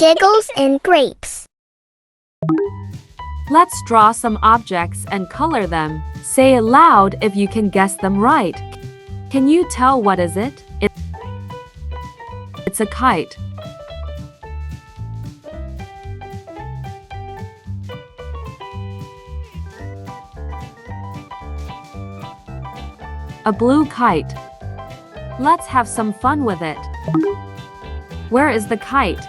Giggles and grapes. Let's draw some objects and color them. Say it loud if you can guess them right. Can you tell what is it? It's a kite. A blue kite. Let's have some fun with it. Where is the kite?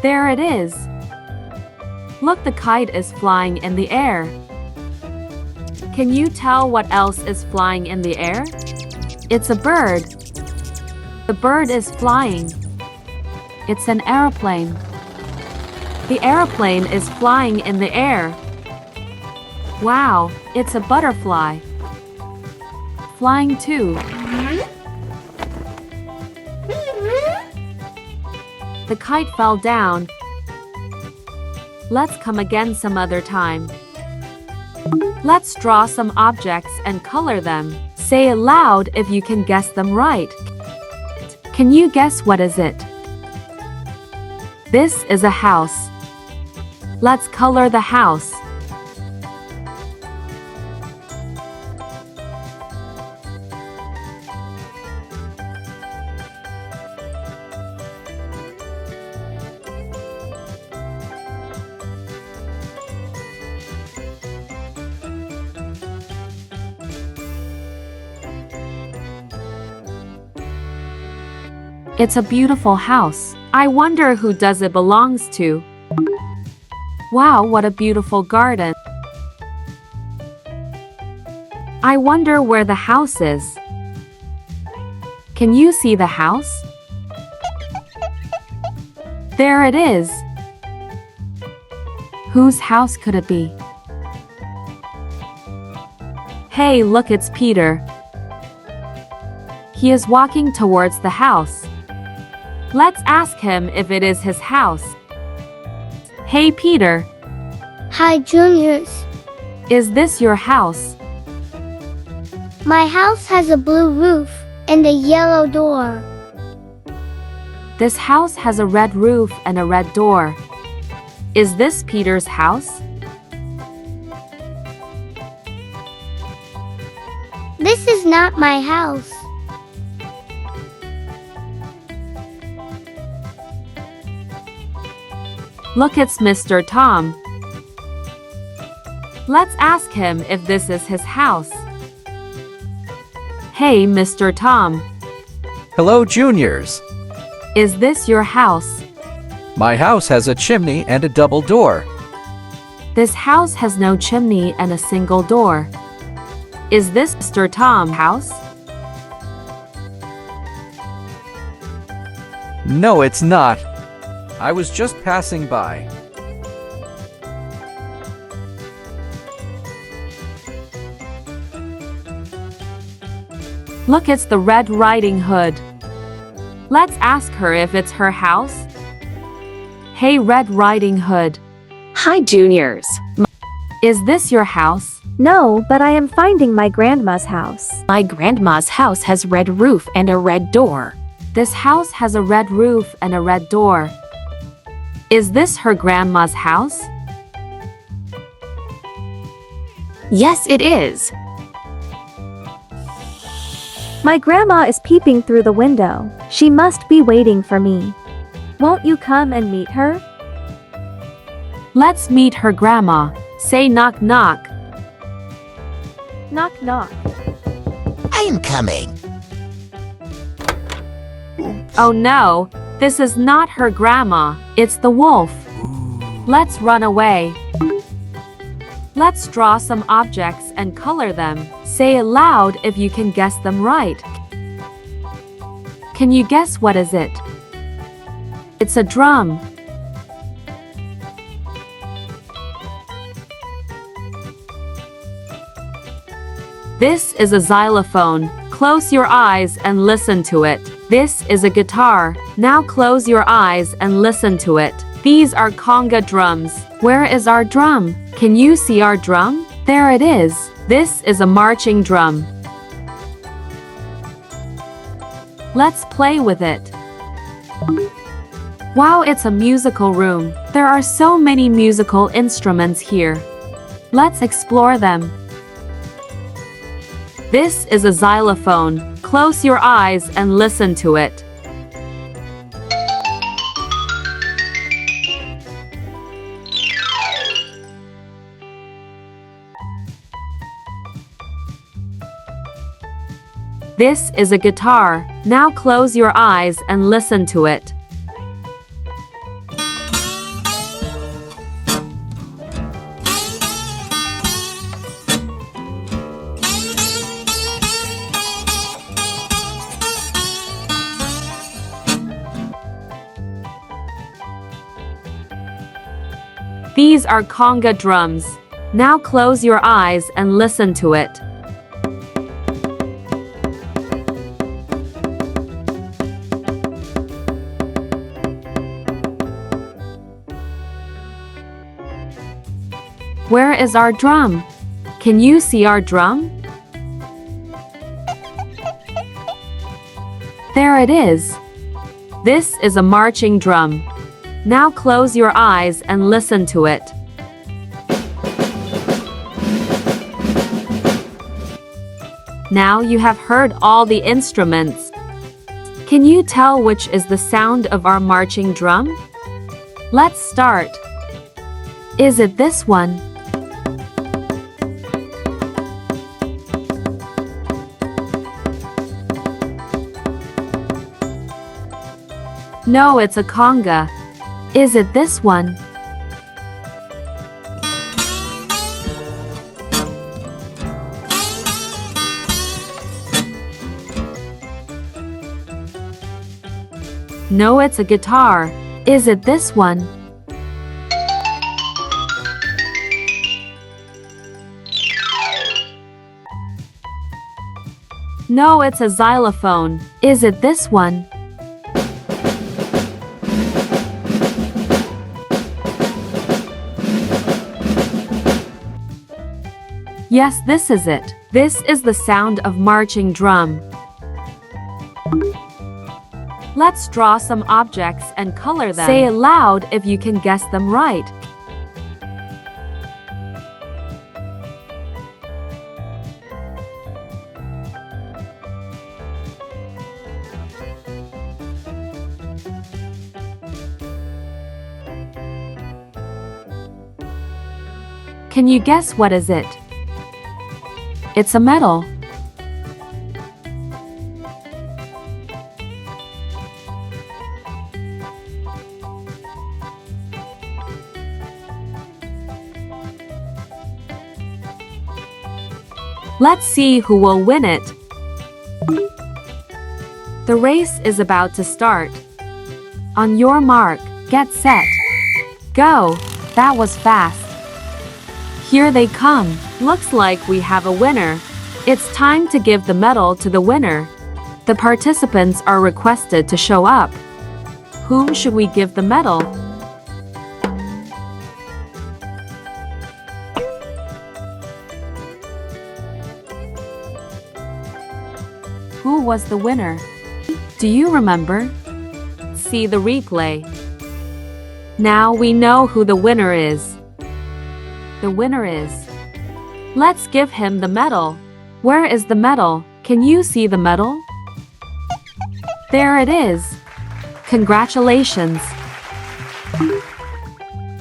There it is. Look, the kite is flying in the air. Can you tell what else is flying in the air? It's a bird. The bird is flying. It's an airplane. The airplane is flying in the air. Wow, it's a butterfly. Flying too. The kite fell down. Let's come again some other time. Let's draw some objects and color them. Say it loud if you can guess them right. Can you guess what is it? This is a house. Let's color the house. It's a beautiful house. I wonder who does it belongs to. Wow, what a beautiful garden. I wonder where the house is. Can you see the house? There it is. Whose house could it be? Hey, look, it's Peter. He is walking towards the house. Let's ask him if it is his house. Hey, Peter. Hi, Juniors. Is this your house? My house has a blue roof and a yellow door. This house has a red roof and a red door. Is this Peter's house? This is not my house. Look, it's Mr. Tom. Let's ask him if this is his house. Hey, Mr. Tom. Hello, Juniors. Is this your house? My house has a chimney and a double door. This house has no chimney and a single door. Is this Mr. Tom's house? No, it's not. I was just passing by. Look, it's the Red Riding Hood. Let's ask her if it's her house. Hey, Red Riding Hood. Hi, Juniors. Is this your house? No, but I am finding my grandma's house. My grandma's house has red roof and a red door. This house has a red roof and a red door. Is this her grandma's house? Yes, it is. My grandma is peeping through the window. She must be waiting for me. Won't you come and meet her? Let's meet her grandma. Say knock knock. Knock knock. I am coming. Oh no, this is not her grandma. It's the wolf. Let's run away. Let's draw some objects and color them. Say it loud if you can guess them right. Can you guess what is it? It's a drum. This is a xylophone. Close your eyes and listen to it. This is a guitar. Now close your eyes and listen to it. These are conga drums. Where is our drum? Can you see our drum? There it is. This is a marching drum. Let's play with it. Wow, it's a musical room. There are so many musical instruments here. Let's explore them. This is a xylophone. Close your eyes and listen to it. This is a guitar. Now close your eyes and listen to it. These are conga drums. Now close your eyes and listen to it. Where is our drum? Can you see our drum? There it is. This is a marching drum. Now close your eyes and listen to it. Now you have heard all the instruments. Can you tell which is the sound of our marching drum? Let's start. Is it this one? No, it's a conga. Is it this one? No, it's a guitar. Is it this one? No, it's a xylophone. Is it this one? Yes, this is it. This is the sound of marching drum. Let's draw some objects and color them. Say it loud if you can guess them right. Can you guess what is it? It's a medal. Let's see who will win it. The race is about to start. On your mark, get set. Go! That was fast. Here they come. Looks like we have a winner. It's time to give the medal to the winner. The participants are requested to show up. Whom should we give the medal? Who was the winner? Do you remember? See the replay. Now we know who the winner is. The winner is. Let's give him the medal. Where is the medal? Can you see the medal? There it is. Congratulations.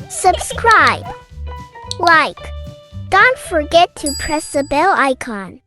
Subscribe. Like. Don't forget to press the bell icon.